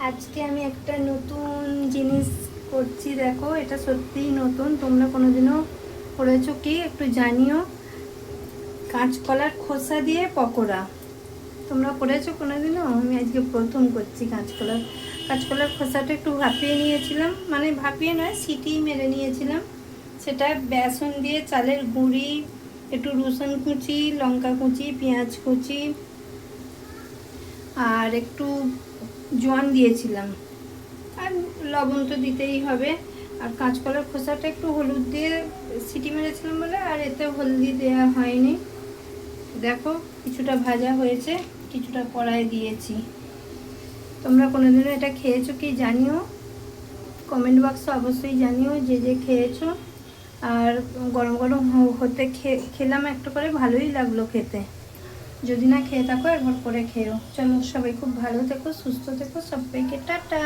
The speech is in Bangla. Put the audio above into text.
আজকে আমি একটা নতুন জিনিস করছি। দেখো, এটা সত্যিই নতুন, তোমরা কোনোদিনও করেছো কি একটু জানিও। কাঁচকলার খোসা দিয়ে পকোড়া তোমরা করেছো কোনোদিনও? আমি আজকে প্রথম করছি। কাঁচকলার খোসাটা একটু ভাপিয়ে নিয়েছিলাম, মানে ভাপিয়ে নয়, সিটি মেরে নিয়েছিলাম। সেটা বেসন দিয়ে, চালের গুঁড়ি, একটু রসুন কুচি, লঙ্কা কুচি, পেঁয়াজ কুচি আর একটু জোয়ান দিয়েছিলাম। আর লবণ তো দিতেই হবে। আর কাঁচকলার খোসাটা একটু হলুদ দিয়ে সিটি মেরেছিলাম বলে আর এতে হলদি দেওয়া হয়নি। দেখো, কিছুটা ভাজা হয়েছে, কিছুটা কড়াই দিয়েছি। তোমরা কোনোদিনও এটা খেয়েছো কি জানিও, কমেন্ট বক্সে অবশ্যই জানিও যে যে খেয়েছো। আর গরম গরম হতে খেলাম একটা করে, ভালোই লাগলো খেতে। যদি না খেয়ে থাকো একবার করে খেও। চলো, সবাই খুব ভালো থেকো, সুস্থ থেকো, সবাইকে টাটা।